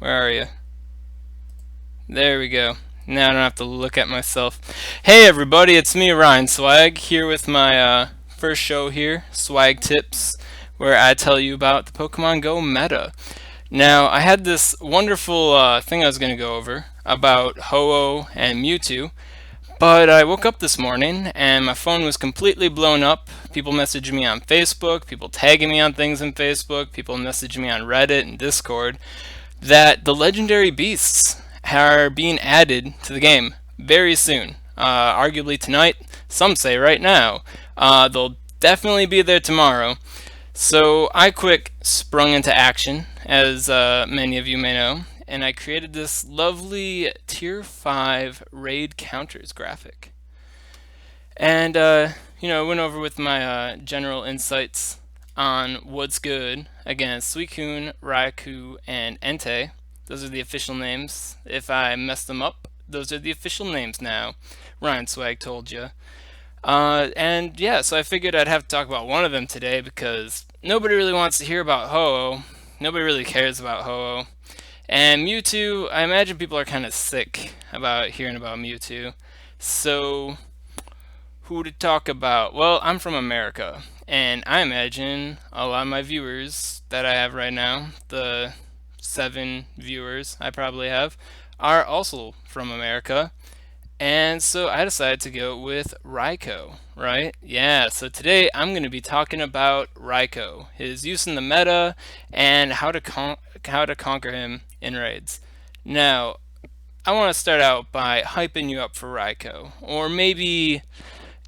Where are you? There we go. Now I don't have to look at myself. Hey everybody, it's me, Ryan Swag, here with my first show here, SwagTips, where I tell you about the Pokemon Go meta. Now, I had this wonderful thing I was going to go over about Ho-Oh and Mewtwo, but I woke up this morning and my phone was completely blown up. People messaging me on Facebook, people tagging me on things on Facebook, people messaging me on Reddit and Discord that the legendary beasts are being added to the game very soon. Arguably tonight, some say right now. They'll definitely be there tomorrow. So I quick sprung into action, as many of you may know, and I created this lovely Tier 5 Raid Counters graphic. And, I went over with my general insights on what's good against Suicune, Raikou, and Entei. Those are the official names. If I mess them up, those are the official names now. Ryan Swag told you. And yeah, so I figured I'd have to talk about one of them today because nobody really wants to hear about Ho-Oh. Nobody really cares about Ho-Oh. And Mewtwo, I imagine people are kind of sick about hearing about Mewtwo. So, who to talk about? Well, I'm from America, and I imagine a lot of my viewers that I have right now, the 7 viewers I probably have, are also from America. And so I decided to go with Raikou, right? Yeah, so today I'm going to be talking about Raikou, his use in the meta, and how to conquer him in raids. Now, I want to start out by hyping you up for Raikou, or maybe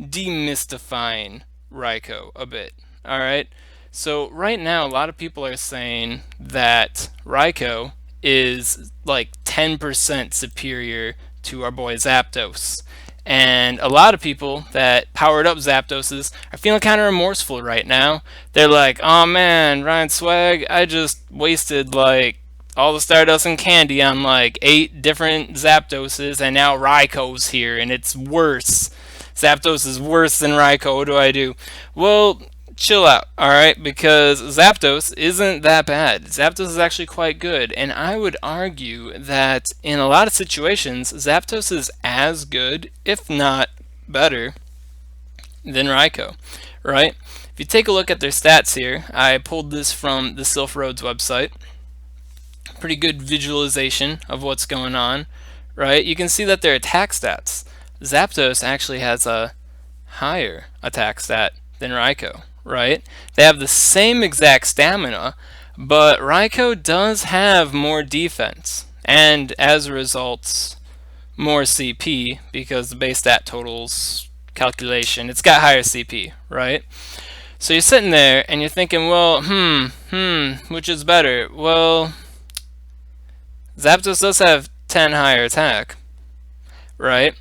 demystifying Raikou a bit. All right? So right now a lot of people are saying that Raikou is like 10% superior to our boy Zapdos. And a lot of people that powered up Zapdoses are feeling kind of remorseful right now. They're like, oh man, Ryan Swag, I just wasted like all the Stardust and candy on like 8 different Zapdoses, and now Raikou's here, and it's worse. Zapdos is worse than Raikou. What do I do? Well, chill out, alright? Because Zapdos isn't that bad. Zapdos is actually quite good, and I would argue that in a lot of situations, Zapdos is as good, if not better, than Raikou, right? If you take a look at their stats here, I pulled this from the Sylph Roads website. Pretty good visualization of what's going on, right? You can see that their attack stats. Zapdos actually has a higher attack stat than Raikou, right? They have the same exact stamina, but Raikou does have more defense, and as a result, more CP, because the base stat totals calculation, it's got higher CP, right? So you're sitting there and you're thinking, well, which is better? Well, Zapdos does have 10 higher attack, right?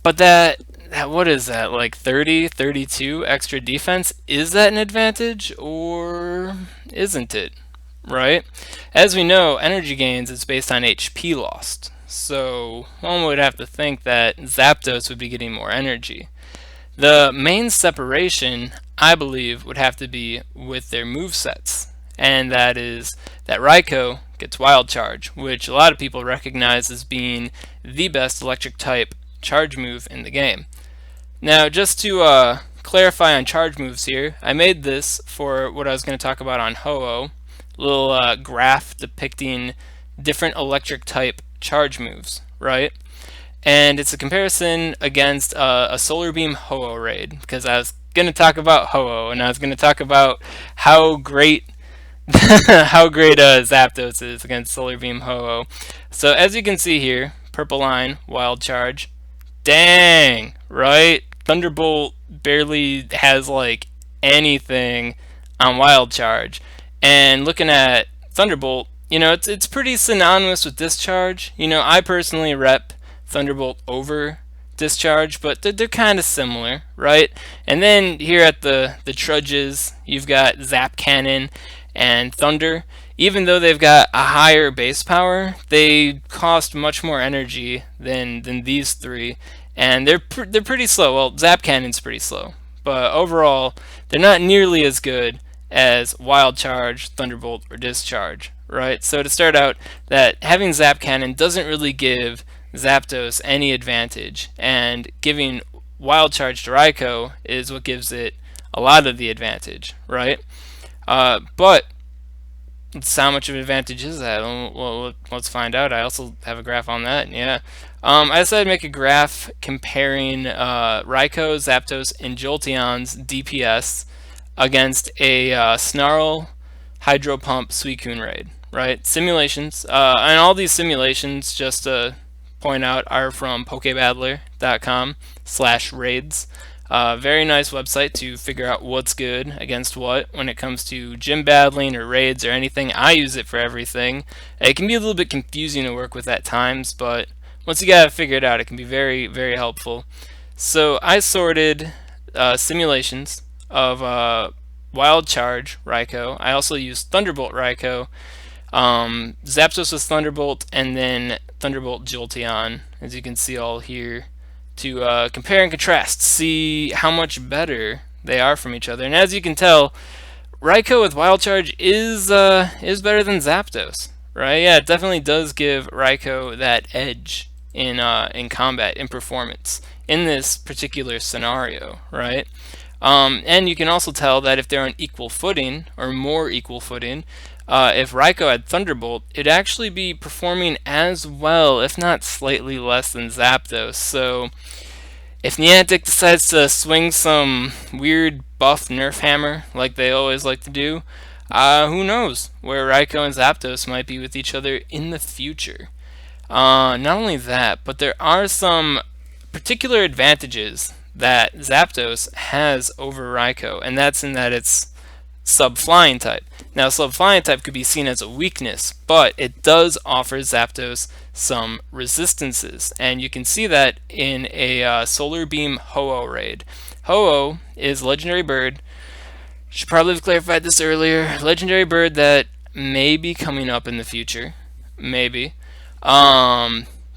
But that what is that, like 30, 32 extra defense? Is that an advantage or isn't it, right? As we know, energy gains is based on HP lost. So one would have to think that Zapdos would be getting more energy. The main separation, I believe, would have to be with their movesets. And that is that Raikou gets Wild Charge, which a lot of people recognize as being the best electric type charge move in the game. Now, just to clarify on charge moves here, I made this for what I was going to talk about on Ho-Oh, little graph depicting different electric type charge moves, right? And it's a comparison against a Solar Beam Ho-Oh raid, because I was going to talk about Ho-Oh, and I was going to talk about how great Zapdos is against Solar Beam Ho-Oh. So as you can see here, purple line, Wild Charge. Dang, right? Thunderbolt barely has like anything on Wild Charge. And looking at Thunderbolt, it's pretty synonymous with Discharge. I personally rep Thunderbolt over Discharge, but they're kind of similar, right? And then here at the trudges, you've got Zap Cannon and Thunder. Even though they've got a higher base power, they cost much more energy than these three, and they're pretty slow. Well, Zap Cannon's pretty slow, but overall, they're not nearly as good as Wild Charge, Thunderbolt, or Discharge, right? So to start out, that having Zap Cannon doesn't really give Zapdos any advantage, and giving Wild Charge to Raikou is what gives it a lot of the advantage, right? But how much of an advantage is that? Well, let's find out. I also have a graph on that. Yeah. I decided to make a graph comparing Raikou, Zapdos, and Jolteon's DPS against a Snarl, Hydro Pump, Suicune raid. Right? Simulations. And all these simulations, just to point out, are from pokebattler.com/raids. Very nice website to figure out what's good against what when it comes to gym battling or raids or anything. I use it for everything. It can be a little bit confusing to work with at times, but once you got it figured out, it can be very, very helpful. So I sorted simulations of Wild Charge Raikou. I also used Thunderbolt Raikou, Zapdos with Thunderbolt, and then Thunderbolt Jolteon, as you can see all here, to compare and contrast, see how much better they are from each other. And as you can tell, Raikou with Wild Charge is better than Zapdos, right? Yeah, it definitely does give Raikou that edge in combat, in performance, in this particular scenario, right? And you can also tell that if they're on equal footing, or more equal footing, if Raikou had Thunderbolt, it'd actually be performing as well, if not slightly less than Zapdos. So if Niantic decides to swing some weird buff nerf hammer like they always like to do, who knows where Raikou and Zapdos might be with each other in the future. Not only that, but there are some particular advantages that Zapdos has over Raikou, and that's in that it's sub-flying type. Now, sub-flying type could be seen as a weakness, but it does offer Zapdos some resistances, and you can see that in a Solar Beam Ho-Oh raid. Ho-Oh is a legendary bird. Should probably have clarified this earlier. Legendary bird that may be coming up in the future. Maybe.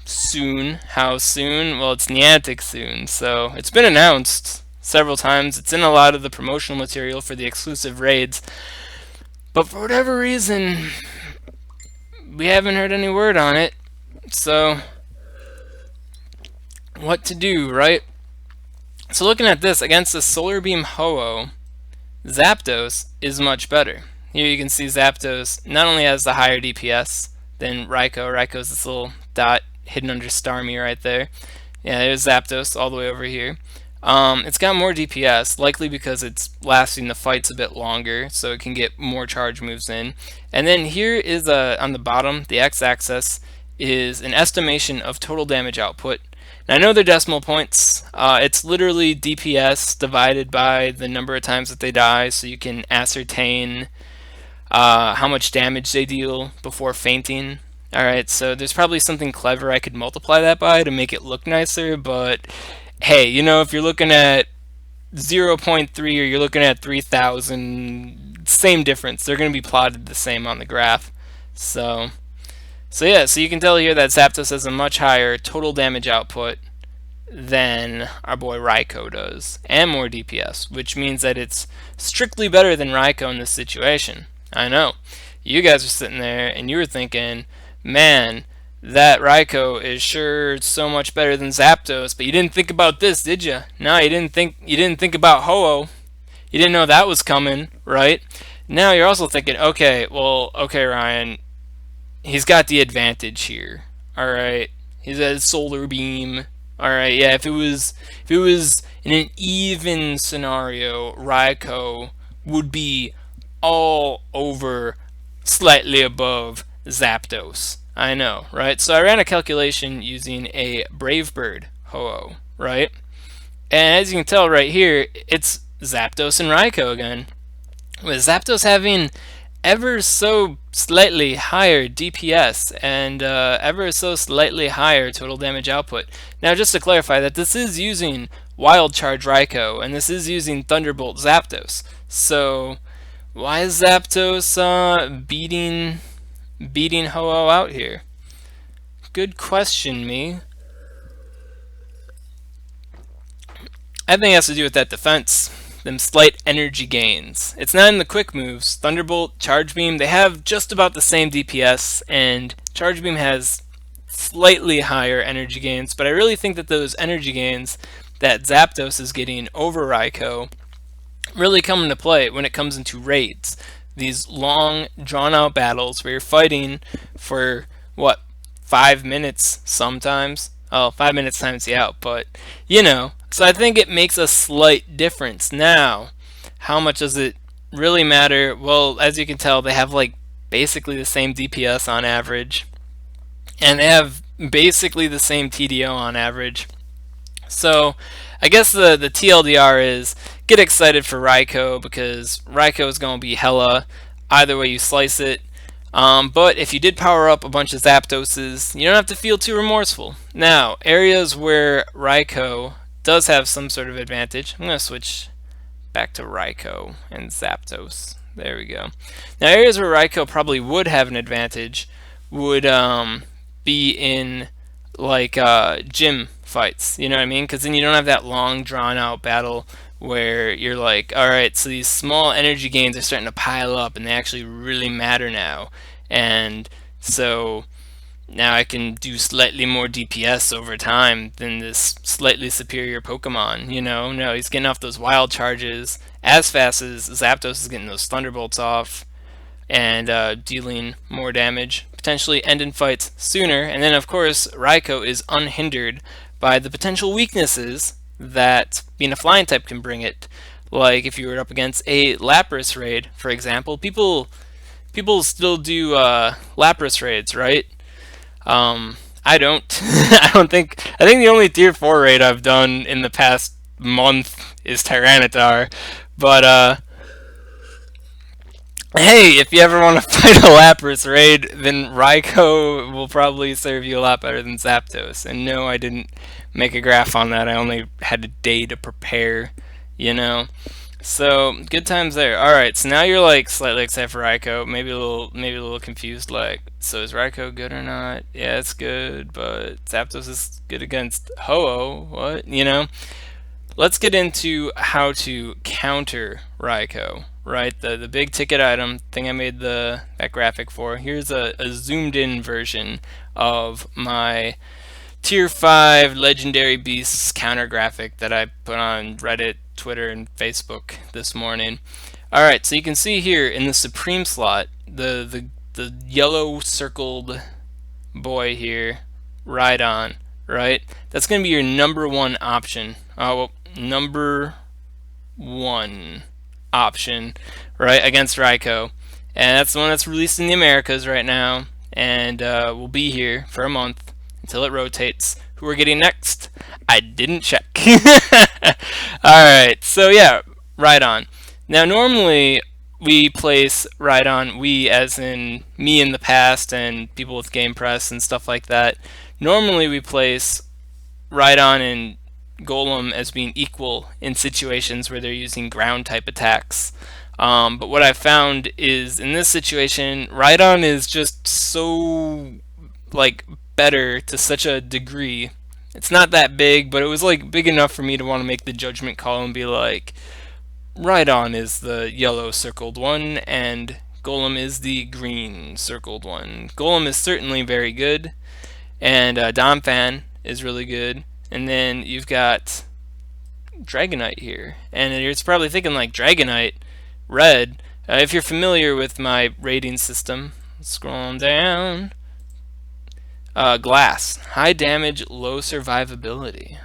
Soon. How soon? Well, it's Niantic soon, so it's been announced several times. It's in a lot of the promotional material for the exclusive raids, but for whatever reason, we haven't heard any word on it. So, what to do, right? So looking at this, against the Solar Beam Ho-Oh, Zapdos is much better. Here you can see Zapdos not only has the higher DPS than Raikou. Raikou's this little dot hidden under Starmie right there. Yeah, there's Zapdos all the way over here. It's got more DPS, likely because it's lasting the fights a bit longer, so it can get more charge moves in. And then here is on the bottom, the x-axis is an estimation of total damage output. And I know they're decimal points. It's literally DPS divided by the number of times that they die, so you can ascertain how much damage they deal before fainting. Alright, so there's probably something clever I could multiply that by to make it look nicer, but hey, you know, if you're looking at 0.3 or you're looking at 3,000, same difference. They're going to be plotted the same on the graph. So yeah, so you can tell here that Zapdos has a much higher total damage output than our boy Raikou does, and more DPS, which means that it's strictly better than Raikou in this situation. I know. You guys are sitting there and you were thinking, man, that Raikou is sure so much better than Zapdos, but you didn't think about this, did you? No, you didn't think about Ho-Oh. You didn't know that was coming, right? Now you're also thinking, okay, Ryan, he's got the advantage here. All right, he's at Solar Beam. All right, yeah. If it was in an even scenario, Raikou would be all over, slightly above Zapdos. I know, right? So I ran a calculation using a Brave Bird Ho-Oh, right? And as you can tell right here, it's Zapdos and Raikou again, with Zapdos having ever so slightly higher DPS and ever so slightly higher total damage output. Now, just to clarify that this is using Wild Charge Raikou, and this is using Thunderbolt Zapdos. So why is Zapdos beating Ho-Oh out here? Good question, me. I think it has to do with that defense. them slight energy gains. It's not in the quick moves. Thunderbolt, Charge Beam, they have just about the same DPS, and Charge Beam has slightly higher energy gains, but I really think that those energy gains that Zapdos is getting over Raikou really come into play when it comes into raids. These long, drawn-out battles where you're fighting for, what, 5 minutes sometimes? Oh, 5 minutes times the out, but, you know. So I think it makes a slight difference. Now, how much does it really matter? Well, as you can tell, they have, like, basically the same DPS on average, and they have basically the same TDO on average. So I guess the TLDR is get excited for Raikou because Raikou is going to be hella either way you slice it. But if you did power up a bunch of Zapdoses, you don't have to feel too remorseful. Now, areas where Raikou does have some sort of advantage, I'm going to switch back to Raikou and Zapdos. There we go. Now, areas where Raikou probably would have an advantage would be in like gym fights, you know what I mean? Because then you don't have that long drawn out battle where you're like, all right, so these small energy gains are starting to pile up and they actually really matter now, and so now I can do slightly more DPS over time than this slightly superior Pokemon, you know? No, he's getting off those wild charges as fast as Zapdos is getting those Thunderbolts off and dealing more damage, potentially ending fights sooner. And then, of course, Raikou is unhindered by the potential weaknesses that being a flying type can bring it. Like if you were up against a Lapras raid, for example, people still do Lapras raids, right? I don't. I think the only tier 4 raid I've done in the past month is Tyranitar, but hey, if you ever want to fight a Lapras raid, then Raikou will probably serve you a lot better than Zapdos. And no, I didn't make a graph on that. I only had a day to prepare, you know. So good times there. All right, so now you're like slightly excited for Raikou, maybe a little confused. Like, so is Raikou good or not? Yeah, it's good, but Zapdos is good against Ho-Oh. What, you know? Let's get into how to counter Raikou. Right, the big ticket item thing I made that graphic for. Here's a zoomed in version of my tier 5 legendary beasts counter graphic that I put on Reddit, Twitter, and Facebook this morning. Alright, so you can see here in the supreme slot, the yellow circled boy here, Rhydon, right? That's going to be your number one option. Well, number one option, right, against Raikou, and that's the one that's released in the Americas right now, and will be here for a month until it rotates. Who we're getting next? I didn't check. Alright, so yeah, Rhydon. Now normally we place Rhydon, we as in me in the past and people with Game Press and stuff like that, normally we place Rhydon and Golem as being equal in situations where they're using ground type attacks. But what I found is in this situation, Rhydon is just so like better to such a degree. It's not that big, but it was like big enough for me to want to make the judgment call and be like, Rhydon is the yellow circled one and Golem is the green circled one. Golem is certainly very good, and Donphan is really good. And then you've got Dragonite here. And you're probably thinking like Dragonite, red. If you're familiar with my rating system, scroll on down. Glass, high damage, low survivability.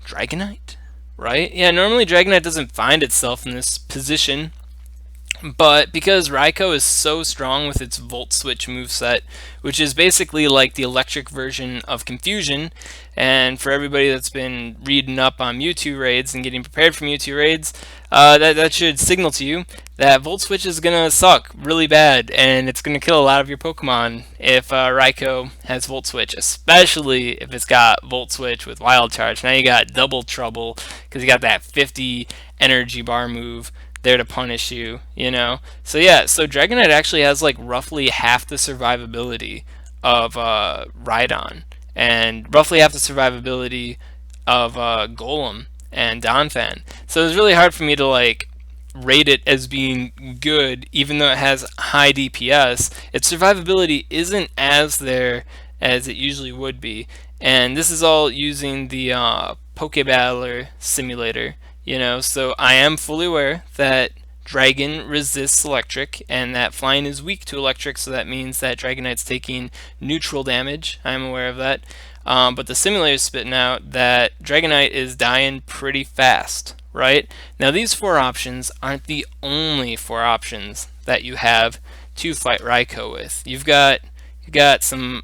Dragonite, right? Yeah, normally Dragonite doesn't find itself in this position. But because Raikou is so strong with its Volt Switch moveset, which is basically like the electric version of Confusion, and for everybody that's been reading up on Mewtwo raids and getting prepared for Mewtwo raids, that should signal to you that Volt Switch is going to suck really bad, and it's going to kill a lot of your Pokemon if Raikou has Volt Switch, especially if it's got Volt Switch with Wild Charge. Now you got double trouble, because you got that 50 energy bar move there to punish you, you know? So yeah, so Dragonite actually has like roughly half the survivability of Rhydon, and roughly half the survivability of Golem and Donphan. So it's really hard for me to like rate it as being good, even though it has high DPS. Its survivability isn't as there as it usually would be, and this is all using the Pokebattler simulator. So I am fully aware that Dragon resists electric, and that Flying is weak to electric, so that means that Dragonite's taking neutral damage. I'm aware of that. But the simulator is spitting out that Dragonite is dying pretty fast, right? Now these four options aren't the only four options that you have to fight Raikou with. You've got some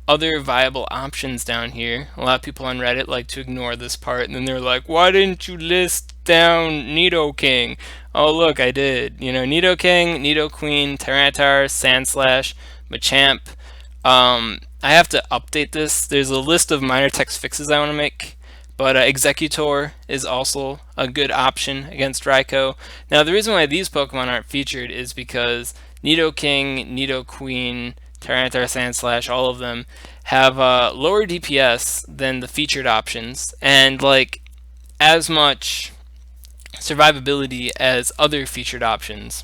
other viable options down here. A lot of people on Reddit like to ignore this part, and then they're like, why didn't you list down Nidoking? Oh look, I did. Nidoking, Nidoqueen, Tyranitar, Sandslash, Machamp. I have to update this. There's a list of minor text fixes I want to make, but Executor is also a good option against Raikou. Now, the reason why these Pokemon aren't featured is because Nidoking, Nidoqueen, Tyranitar, Sandslash, all of them have lower DPS than the featured options, and like as much survivability as other featured options.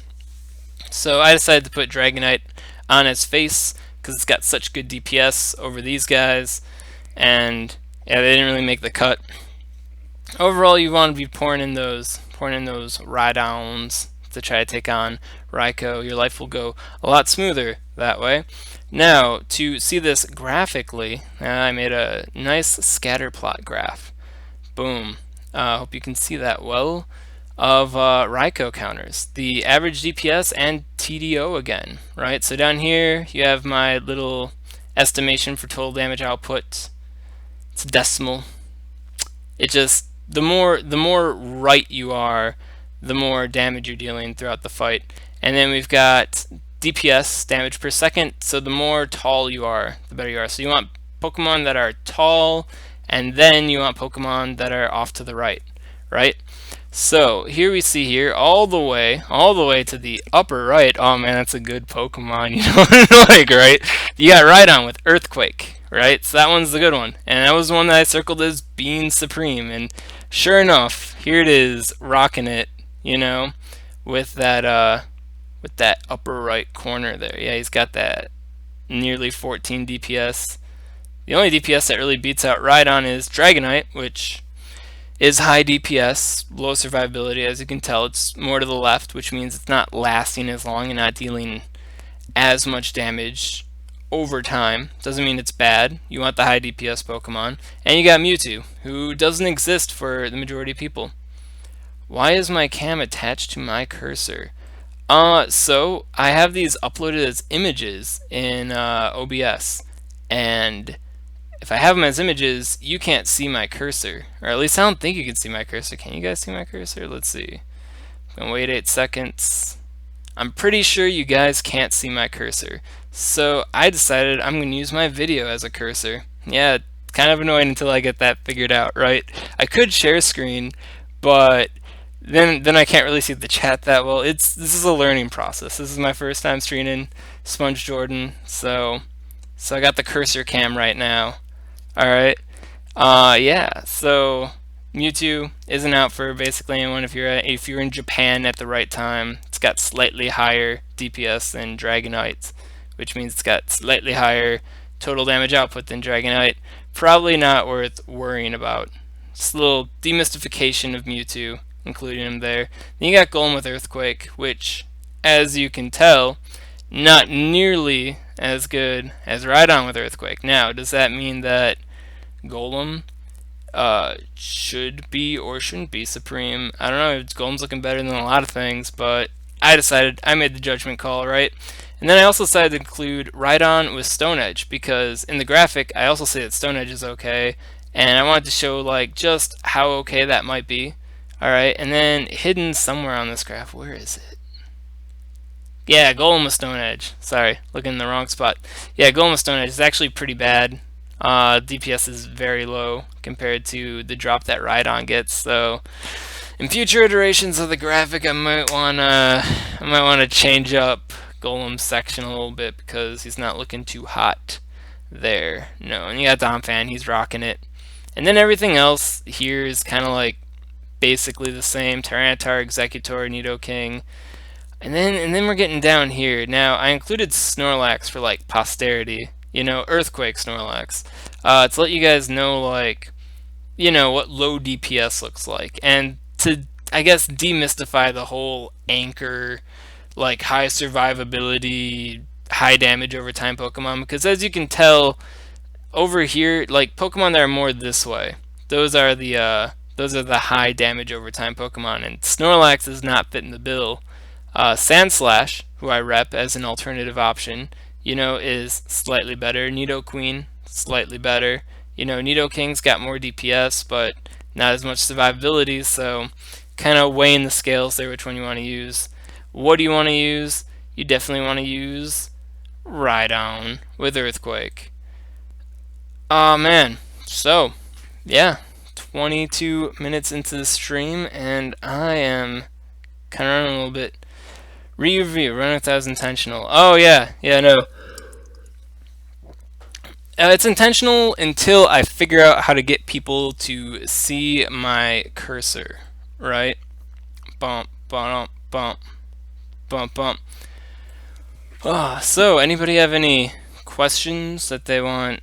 So I decided to put Dragonite on its face because it's got such good DPS over these guys, and yeah, they didn't really make the cut. Overall, you want to be pouring in those Rhydowns to try to take on Raikou. Your life will go a lot smoother that way. Now, to see this graphically, I made a nice scatter plot graph. Boom. Hope you can see that well. Of Raikou counters, the average DPS and TDO again, right? So down here you have my little estimation for total damage output. It's a decimal. It just the more right you are, the more damage you're dealing throughout the fight. And then we've got DPS, damage per second. So the more tall you are, the better you are. So you want Pokemon that are tall, and then you want Pokemon that are off to the right, right? So here we see here all the way to the upper right. Oh man, that's a good Pokemon. You know what I like, right? You got Rhydon with Earthquake, right? So that one's the good one, and that was the one that I circled as being supreme. And sure enough, here it is, rocking it. With that upper right corner there. Yeah, he's got that nearly 14 DPS. The only DPS that really beats out Rhydon is Dragonite, which is high DPS, low survivability. As you can tell, it's more to the left, which means it's not lasting as long and not dealing as much damage over time. Doesn't mean it's bad. You want the high DPS Pokemon. And you got Mewtwo, who doesn't exist for the majority of people. Why is my cam attached to my cursor? So I have these uploaded as images in OBS, and if I have them as images, you can't see my cursor. Or at least I don't think you can see my cursor. Can you guys see my cursor? Let's see. I'm gonna wait 8 seconds. I'm pretty sure you guys can't see my cursor. So I decided I'm gonna use my video as a cursor. Yeah, kind of annoying until I get that figured out, right? I could share screen, but then I can't really see the chat that well. This is a learning process. This is my first time streaming Sponge Jordan, so I got the cursor cam right now. Alright, yeah, so Mewtwo isn't out for basically anyone if you're in Japan at the right time. It's got slightly higher DPS than Dragonite, which means it's got slightly higher total damage output than Dragonite. Probably not worth worrying about. Just a little demystification of Mewtwo, including him there. Then you got Golem with Earthquake, which, as you can tell, not nearly as good as Rhydon with Earthquake. Now, does that mean that Golem should be or shouldn't be supreme? I don't know. Golem's looking better than a lot of things, but I made the judgment call, right? And then I also decided to include Rhydon with Stone Edge, because in the graphic I also say that Stone Edge is okay, and I wanted to show like just how okay that might be. Alright, and then hidden somewhere on this graph, where is it? Yeah, Golem with Stone Edge. Sorry, looking in the wrong spot. Yeah, Golem with Stone Edge is actually pretty bad. DPS is very low compared to the drop that Rhydon gets. So in future iterations of the graphic, I might wanna change up Golem's section a little bit because he's not looking too hot there. No, and you got Donphan, he's rocking it. And then everything else here is kind of like basically the same. Tyranitar, Executor, Nidoking. And then we're getting down here. Now, I included Snorlax for like posterity, Earthquake Snorlax, to let you guys know like, what low DPS looks like, and to, I guess, demystify the whole anchor, like high survivability, high damage over time Pokemon, because as you can tell over here, like Pokemon that are more this way, those are the high damage over time Pokemon, and Snorlax is not fitting the bill. Sandslash, who I rep as an alternative option, is slightly better. Nidoqueen, slightly better. Nidoking's got more DPS, but not as much survivability, so kind of weighing the scales there which one you want to use. What do you want to use? You definitely want to use Rhydon with Earthquake. Oh man. So, yeah, 22 minutes into the stream, and I am kind of running a little bit. Review, run if that was intentional. Oh yeah, no. It's intentional until I figure out how to get people to see my cursor, right? Bump, bump, bump, bump, bump. So, anybody have any questions that they want